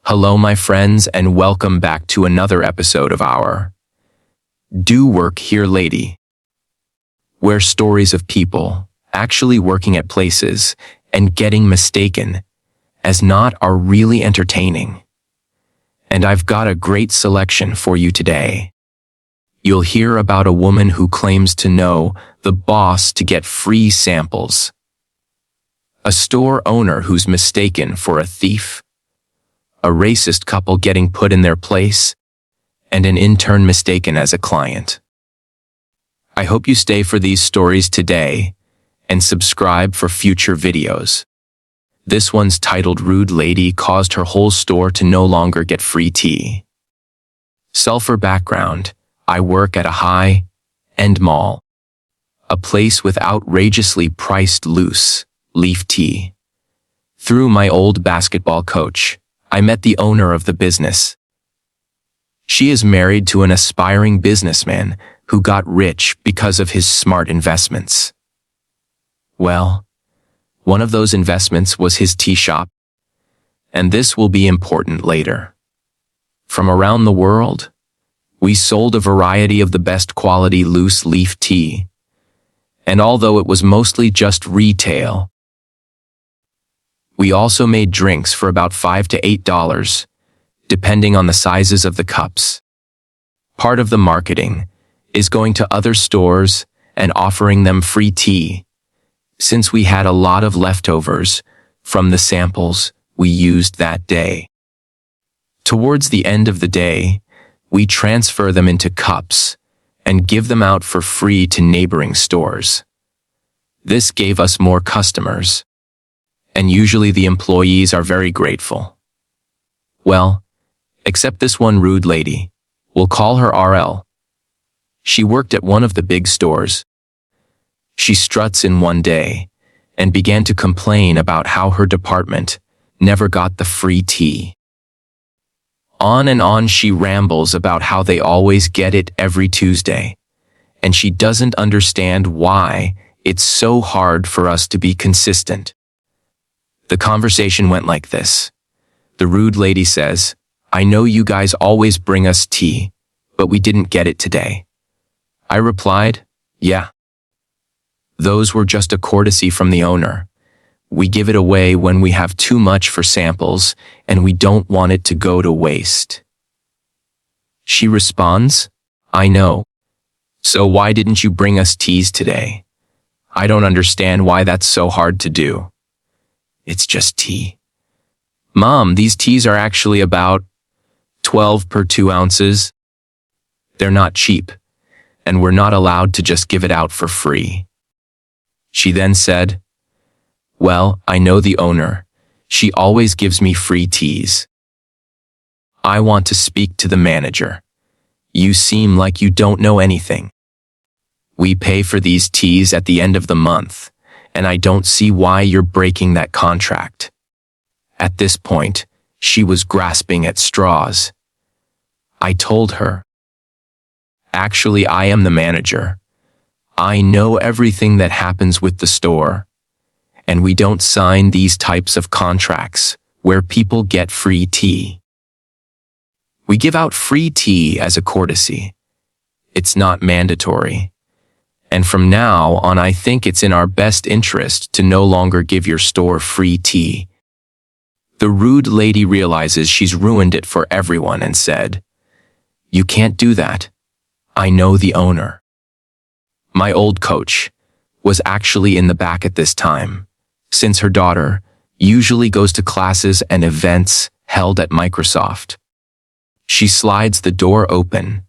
Hello, my friends, and welcome back to another episode of our Do Work Here Lady, where stories of people actually working at places and getting mistaken as not are really entertaining. And I've got a great selection for you today. You'll hear about a woman who claims to know the boss to get free samples, a store owner who's mistaken for a thief, a racist couple getting put in their place, and an intern mistaken as a client. I hope you stay for these stories today and subscribe for future videos. This one's titled Rude Lady Caused Her Whole Store to No Longer Get Free Tea. Sulfur background, I work at a high-end mall, a place with outrageously priced loose leaf tea. Through my old basketball coach, I met the owner of the business. She is married to an aspiring businessman who got rich because of his smart investments. Well, one of those investments was his tea shop, and this will be important later. From around the world, we sold a variety of the best quality loose leaf tea, and although it was mostly just retail, we also made drinks for about $5 to $8, depending on the sizes of the cups. Part of the marketing is going to other stores and offering them free tea, since we had a lot of leftovers from the samples we used that day. Towards the end of the day, we transfer them into cups and give them out for free to neighboring stores. This gave us more customers, and usually the employees are very grateful. Well, except this one rude lady. We'll call her RL. She worked at one of the big stores. She struts in one day and began to complain about how her department never got the free tea. On and on she rambles about how they always get it every Tuesday, and she doesn't understand why it's so hard for us to be consistent. The conversation went like this. The rude lady says, "I know you guys always bring us tea, but we didn't get it today." I replied, "Yeah. Those were just a courtesy from the owner. We give it away when we have too much for samples and we don't want it to go to waste." She responds, "I know. So why didn't you bring us teas today? I don't understand why that's so hard to do. It's just tea. Mom, these teas are actually about 12 per 2 ounces. They're not cheap, and we're not allowed to just give it out for free." She then said, "Well, I know the owner. She always gives me free teas. I want to speak to the manager. You seem like you don't know anything. We pay for these teas at the end of the month, and I don't see why you're breaking that contract." At this point, she was grasping at straws. I told her, "Actually, I am the manager. I know everything that happens with the store, and we don't sign these types of contracts where people get free tea. We give out free tea as a courtesy. It's not mandatory. And from now on, I think it's in our best interest to no longer give your store free tea." The rude lady realizes she's ruined it for everyone and said, "You can't do that. I know the owner." My old coach was actually in the back at this time, since her daughter usually goes to classes and events held at Microsoft. She slides the door open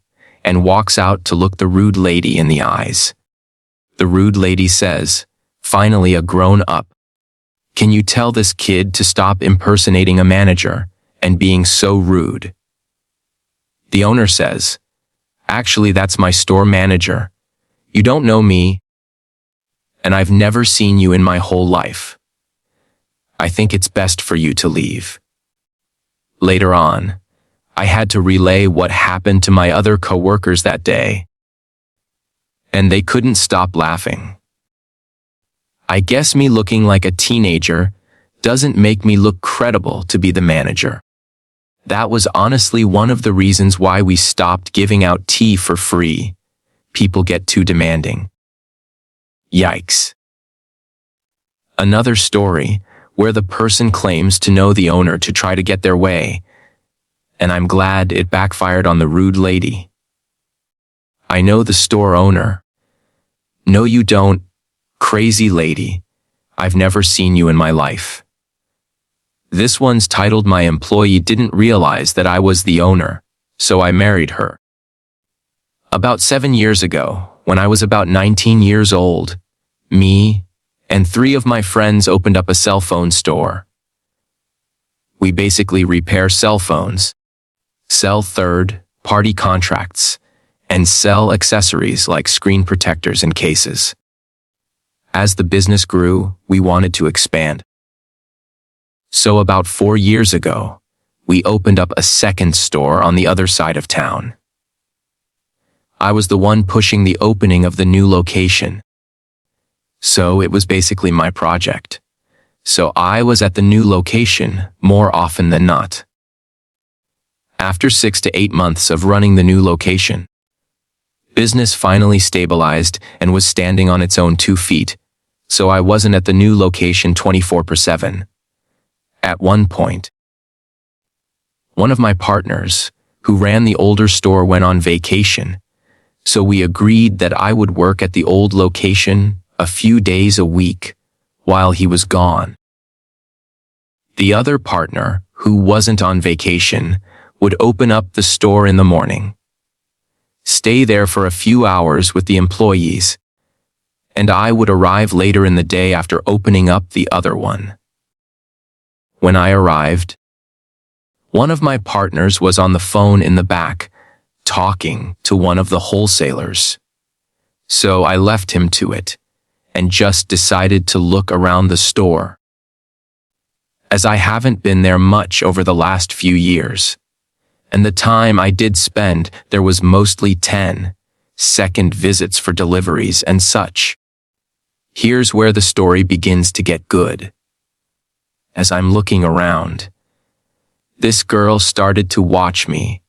and walks out to look the rude lady in the eyes. The rude lady says, finally a grown-up, "Can you tell this kid to stop impersonating a manager and being so rude?" The owner says, "Actually, that's my store manager. You don't know me, and I've never seen you in my whole life. I think it's best for you to leave." Later on, I had to relay what happened to my other coworkers that day, and they couldn't stop laughing. I guess me looking like a teenager doesn't make me look credible to be the manager. That was honestly one of the reasons why we stopped giving out tea for free. People get too demanding. Yikes. Another story where the person claims to know the owner to try to get their way, and I'm glad it backfired on the rude lady. I know the store owner. No, you don't, crazy lady. I've never seen you in my life. This one's titled my employee didn't realize that I was the owner, so I married her. About 7 years ago, when I was about 19 years old, me and 3 of my friends opened up a cell phone store. We basically repair cell phones, sell third-party contracts, and sell accessories like screen protectors and cases. As the business grew, we wanted to expand. So about 4 years ago, we opened up a second store on the other side of town. I was the one pushing the opening of the new location. So it was basically my project. So I was at the new location more often than not. After 6 to 8 months of running the new location, business finally stabilized and was standing on its own 2 feet, so I wasn't at the new location 24/7. At one point, one of my partners, who ran the older store, went on vacation, so we agreed that I would work at the old location a few days a week while he was gone. The other partner, who wasn't on vacation, would open up the store in the morning, stay there for a few hours with the employees, and I would arrive later in the day after opening up the other one. When I arrived, one of my partners was on the phone in the back, talking to one of the wholesalers. So I left him to it, and just decided to look around the store, as I haven't been there much over the last few years, and the time I did spend there was mostly 10-second visits for deliveries and such. Here's where the story begins to get good. As I'm looking around, this girl started to watch me.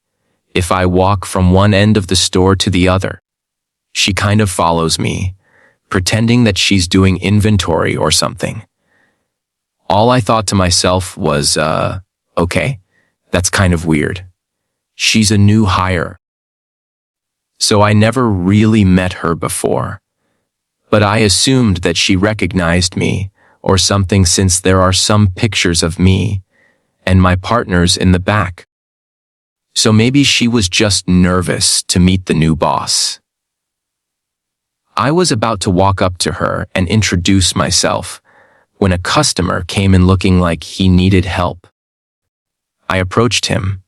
If I walk from one end of the store to the other, she kind of follows me, pretending that she's doing inventory or something. All I thought to myself was, okay, that's kind of weird. She's a new hire. So I never really met her before, but I assumed that she recognized me or something, since there are some pictures of me and my partners in the back. So maybe she was just nervous to meet the new boss. I was about to walk up to her and introduce myself when a customer came in looking like he needed help. I approached him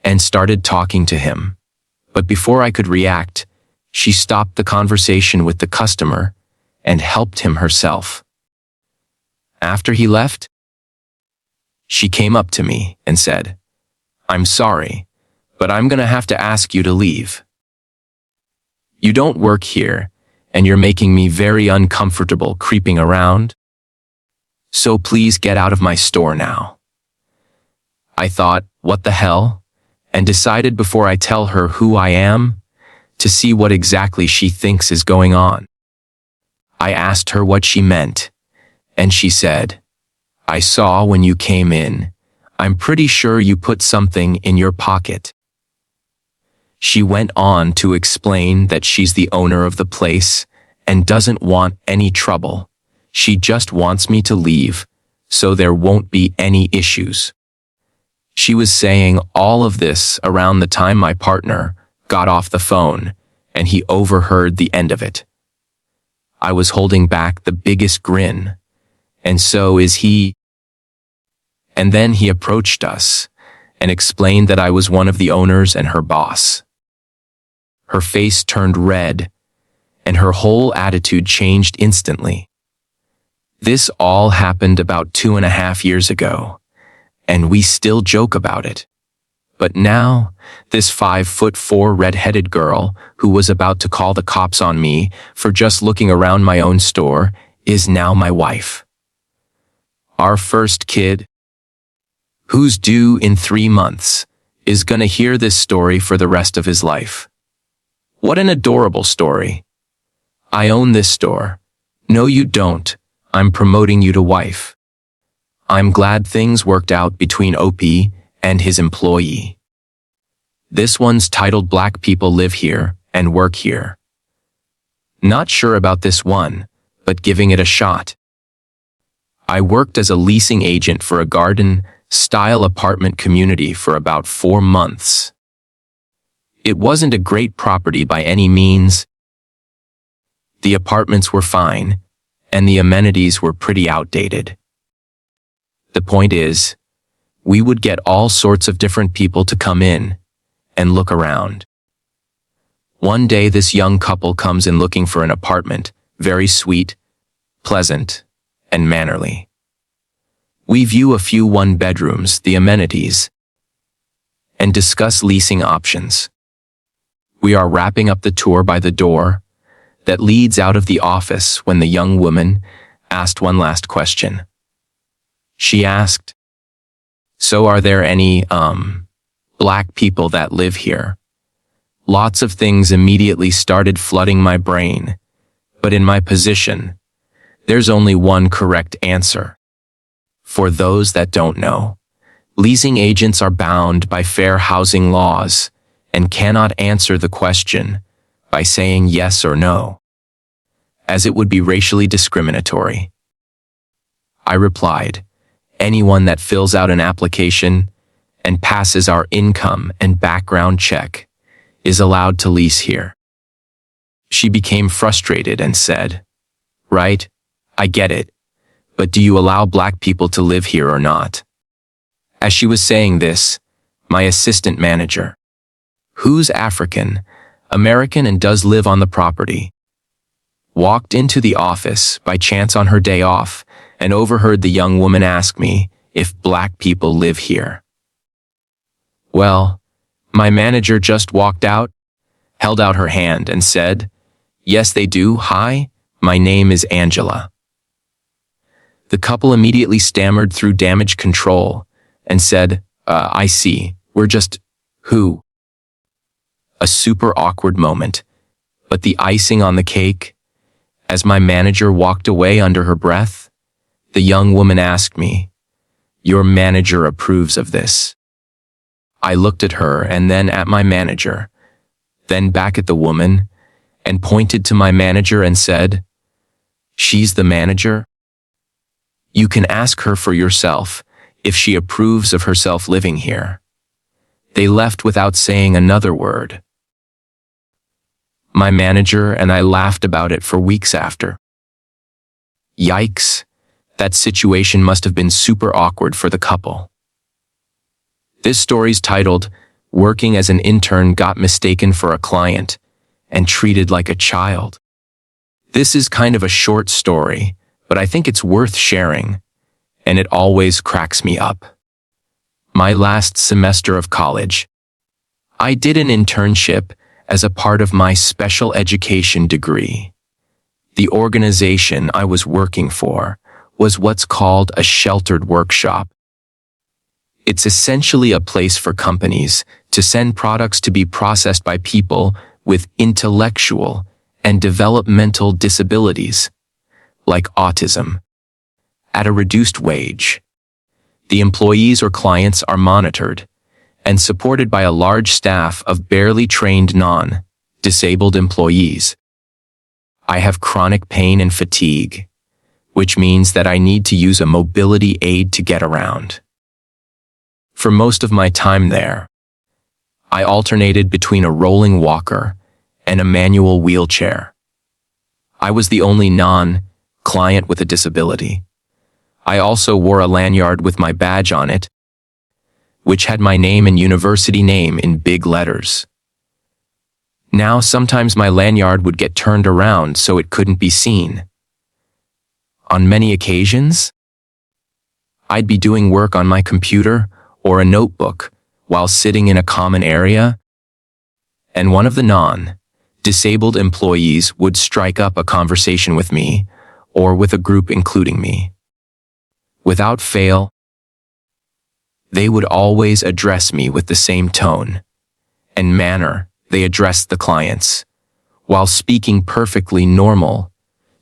and started talking to him, but before I could react, she stopped the conversation with the customer and helped him herself. After he left, she came up to me and said, "I'm sorry, but I'm gonna have to ask you to leave. You don't work here, and you're making me very uncomfortable creeping around. So please get out of my store now." I thought, what the hell? And decided before I tell her who I am, to see what exactly she thinks is going on. I asked her what she meant, and she said, "I saw when you came in. I'm pretty sure you put something in your pocket." She went on to explain that she's the owner of the place and doesn't want any trouble. She just wants me to leave, so there won't be any issues. She was saying all of this around the time my partner got off the phone, and he overheard the end of it. I was holding back the biggest grin, and so is he. And then he approached us and explained that I was one of the owners and her boss. Her face turned red, and her whole attitude changed instantly. This all happened about 2.5 years ago, and we still joke about it. But now, this 5'4" red-headed girl, who was about to call the cops on me for just looking around my own store, is now my wife. Our first kid, who's due in 3 months, is gonna hear this story for the rest of his life. What an adorable story. I own this store. No, you don't. I'm promoting you to wife. I'm glad things worked out between OP and his employee. This one's titled Black People Live Here and Work Here. Not sure about this one, but giving it a shot. I worked as a leasing agent for a garden-style apartment community for about 4 months. It wasn't a great property by any means. The apartments were fine, and the amenities were pretty outdated. The point is, we would get all sorts of different people to come in and look around. One day this young couple comes in looking for an apartment, very sweet, pleasant, and mannerly. We view a few one-bedrooms, the amenities, and discuss leasing options. We are wrapping up the tour by the door that leads out of the office when the young woman asked one last question. She asked, "So are there any, black people that live here?" Lots of things immediately started flooding my brain, but in my position, there's only one correct answer. For those that don't know, leasing agents are bound by fair housing laws and cannot answer the question by saying yes or no, as it would be racially discriminatory. I replied, "Anyone that fills out an application and passes our income and background check is allowed to lease here." She became frustrated and said, "Right, I get it, but do you allow black people to live here or not?" As she was saying this, my assistant manager, who's African American and does live on the property, walked into the office by chance on her day off and overheard the young woman ask me if black people live here. Well, my manager just walked out, held out her hand and said, "Yes, they do. Hi, my name is Angela." The couple immediately stammered through damage control and said, "I see, we're just, who?" A super awkward moment, but the icing on the cake, as my manager walked away under her breath, the young woman asked me, "Your manager approves of this?" I looked at her and then at my manager, then back at the woman, and pointed to my manager and said, "She's the manager? You can ask her for yourself if she approves of herself living here." They left without saying another word. My manager and I laughed about it for weeks after. Yikes, that situation must have been super awkward for the couple. This story's titled, "Working as an Intern Got Mistaken for a Client and Treated Like a Child." This is kind of a short story, but I think it's worth sharing, and it always cracks me up. My last semester of college, I did an internship as a part of my special education degree. The organization I was working for was what's called a sheltered workshop. It's essentially a place for companies to send products to be processed by people with intellectual and developmental disabilities, like autism, at a reduced wage. The employees or clients are monitored and supported by a large staff of barely trained non-disabled employees. I have chronic pain and fatigue, which means that I need to use a mobility aid to get around. For most of my time there, I alternated between a rolling walker and a manual wheelchair. I was the only non-client with a disability. I also wore a lanyard with my badge on it, which had my name and university name in big letters. Now sometimes my lanyard would get turned around so it couldn't be seen. On many occasions, I'd be doing work on my computer or a notebook while sitting in a common area, and one of the non-disabled employees would strike up a conversation with me or with a group including me. Without fail, They would always address me with the same tone and manner they addressed the clients, while speaking perfectly normal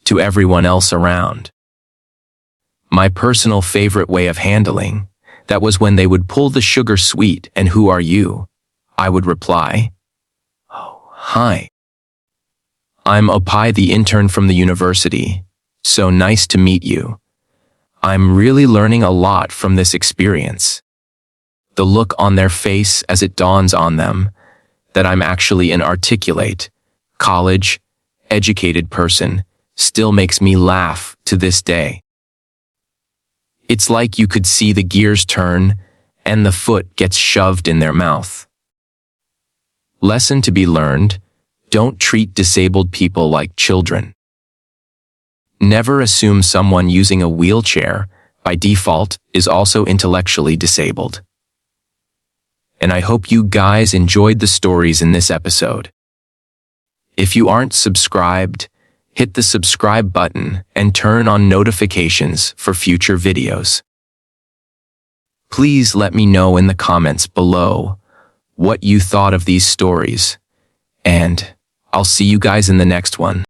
to everyone else around. My personal favorite way of handling that was when they would pull the sugar sweet and "Who are you?" I would reply, "Oh, hi. I'm Opai, the intern from the university. So nice to meet you. I'm really learning a lot from this experience." The look on their face as it dawns on them that I'm actually an articulate, college-educated person still makes me laugh to this day. It's like you could see the gears turn and the foot gets shoved in their mouth. Lesson to be learned: don't treat disabled people like children. Never assume someone using a wheelchair by default is also intellectually disabled. And I hope you guys enjoyed the stories in this episode. If you aren't subscribed, hit the subscribe button and turn on notifications for future videos. Please let me know in the comments below what you thought of these stories, and I'll see you guys in the next one.